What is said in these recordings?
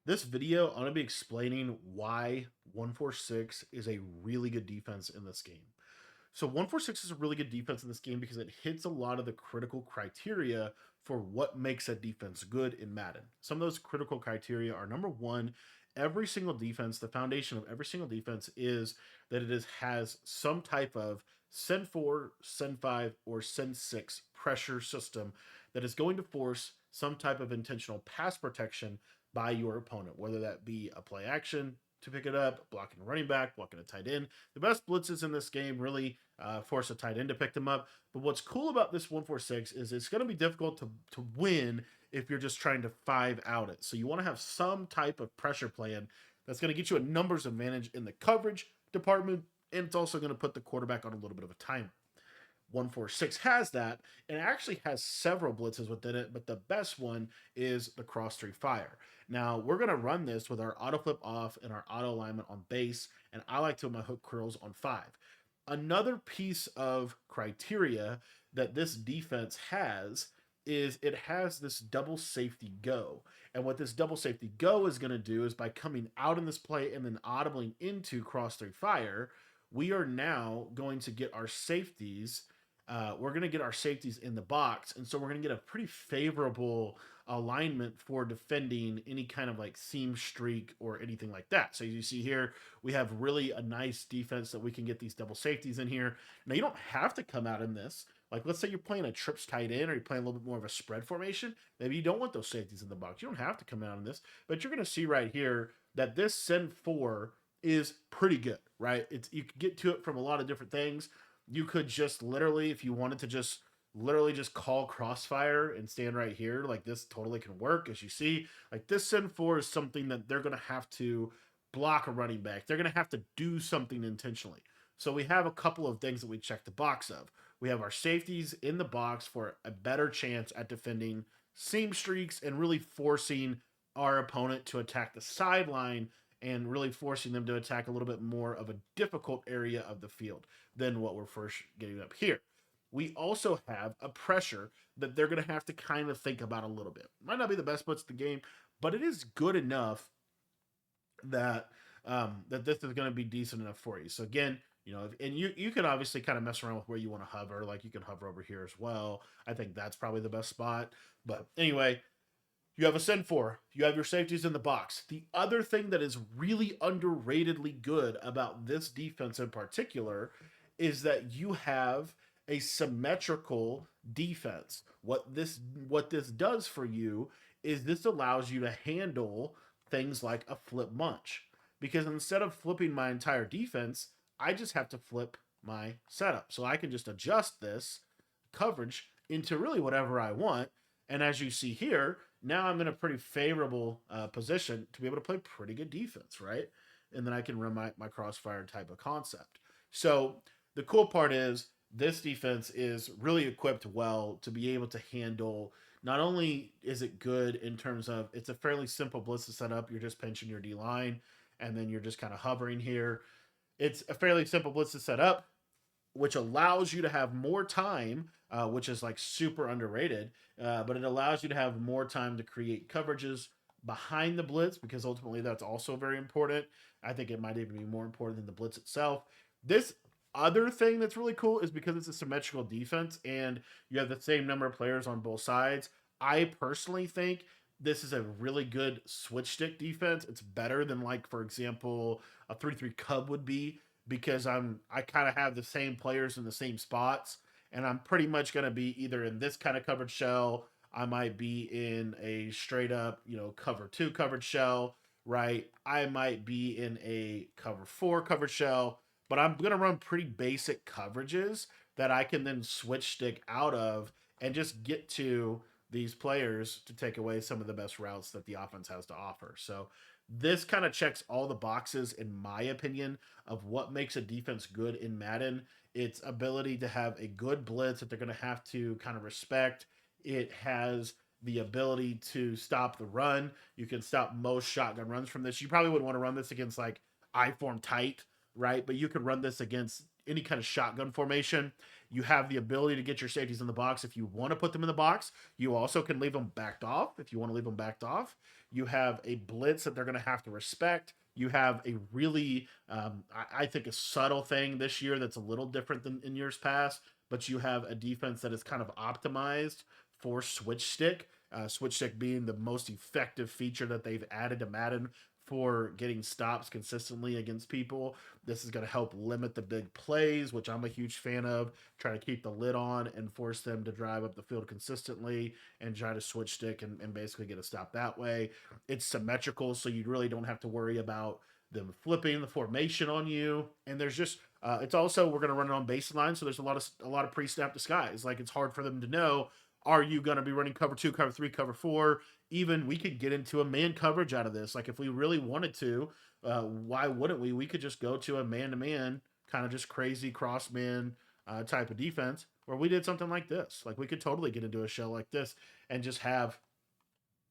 This video, I'm going to be explaining why 146 is a really good defense in this game. So 146 is a really good defense in this game because it hits a lot of the critical criteria for what makes a defense good in Madden. Some of those critical criteria are number one, every single defense, the foundation of every single defense is that has some type of send 4, send 5, or send 6 pressure system that is going to force some type of intentional pass protection by your opponent, whether that be a play action to pick it up, blocking a running back, blocking a tight end. The best blitzes in this game really force a tight end to pick them up. But what's cool about this 146 is it's going to be difficult to win if you're just trying to five out it. So you want to have some type of pressure plan that's going to get you a numbers advantage in the coverage department, and it's also going to put the quarterback on a little bit of a timer. 146 has that, and it actually has several blitzes within it, but the best one is the cross three fire. Now, we're going to run this with our auto flip off and our auto alignment on base, and I like to have my hook curls on 5. Another piece of criteria that this defense has is it has this double safety go. And what this double safety go is going to do is by coming out in this play and then audibling into cross three fire, we are now going to get our safeties. We're going to get our safeties in the box. And so we're going to get a pretty favorable alignment for defending any kind of like seam streak or anything like that. So as you see here, we have really a nice defense that we can get these double safeties in here. Now you don't have to come out in this. Like let's say you're playing a trips tight end or you're playing a little bit more of a spread formation. Maybe you don't want those safeties in the box. You don't have to come out in this, but you're going to see right here that this send 4 is pretty good, right? It's you can get to it from a lot of different things. You could just literally, if you wanted to just literally just call crossfire and stand right here, like this totally can work. As you see, like this send 4 is something that they're gonna have to block a running back. They're gonna have to do something intentionally. So we have a couple of things that we check the box of. We have our safeties in the box for a better chance at defending seam streaks and really forcing our opponent to attack the sideline and really forcing them to attack a little bit more of a difficult area of the field than what we're first getting up here. We also have a pressure that they're going to have to kind of think about a little bit. Might not be the best blitz of the game, but it is good enough that that this is going to be decent enough for you. So again, and you can obviously kind of mess around with where you want to hover. Like you can hover over here as well. I think that's probably the best spot. But anyway, you have a send 4. You have your safeties in the box. The other thing that is really underratedly good about this defense in particular is that you have a symmetrical defense. What this does for you is this allows you to handle things like a flip munch. Because instead of flipping my entire defense, I just have to flip my setup. So I can just adjust this coverage into really whatever I want. And as you see here, now I'm in a pretty favorable position to be able to play pretty good defense, right? And then I can run my crossfire type of concept. So the cool part is this defense is really equipped well to be able to handle. Not only is it good in terms of it's a fairly simple blitz to set up, you're just pinching your D line and then you're just kind of hovering here. It's a fairly simple blitz to set up, which allows you to have more time, which is like super underrated, but it allows you to have more time to create coverages behind the blitz because ultimately that's also very important. I think it might even be more important than the blitz itself. This other thing that's really cool is because it's a symmetrical defense and you have the same number of players on both sides. I personally think this is a really good switch stick defense. It's better than like, for example, a 3-3 Cub would be because I kind of have the same players in the same spots and I'm pretty much going to be either in this kind of covered shell. I might be in a straight up, cover 2 covered shell, right? I might be in a cover 4 covered shell, but I'm going to run pretty basic coverages that I can then switch stick out of and just get to these players to take away some of the best routes that the offense has to offer. So this kind of checks all the boxes, in my opinion, of what makes a defense good in Madden. Its ability to have a good blitz that they're going to have to kind of respect. It has the ability to stop the run. You can stop most shotgun runs from this. You probably wouldn't want to run this against like I form tight, right? But you could run this against any kind of shotgun formation. You have the ability to get your safeties in the box if you want to put them in the box. You also can leave them backed off if you want to leave them backed off. You have a blitz that they're going to have to respect. You have a really, I think, a subtle thing this year that's a little different than in years past, but you have a defense that is kind of optimized for switch stick. Switch stick being the most effective feature that they've added to Madden for getting stops consistently against people. This is going to help limit the big plays, which I'm a huge fan of. Try to keep the lid on and force them to drive up the field consistently and try to switch stick and basically get a stop that way. It's symmetrical, so you really don't have to worry about them flipping the formation on you. And there's just it's also we're going to run it on baseline, so there's a lot of pre-snap disguise. Like it's hard for them to know, are you going to be running cover 2, cover 3, cover 4? Even we could get into a man coverage out of this. Like if we really wanted to, why wouldn't we? We could just go to a man to man, kind of just crazy cross man type of defense where we did something like this. Like we could totally get into a shell like this and just have,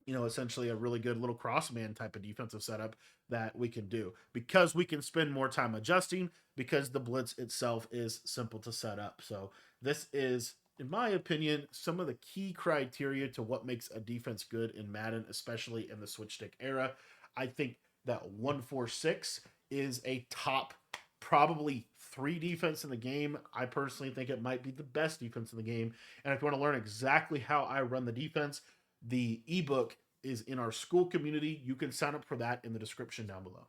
essentially a really good little cross man type of defensive setup that we can do because we can spend more time adjusting because the blitz itself is simple to set up. So this is, in my opinion, some of the key criteria to what makes a defense good in Madden, especially in the switch stick era. I think that 146 is a top probably 3 defense in the game. I personally think it might be the best defense in the game. And if you want to learn exactly how I run the defense, the ebook is in our school community. You can sign up for that in the description down below.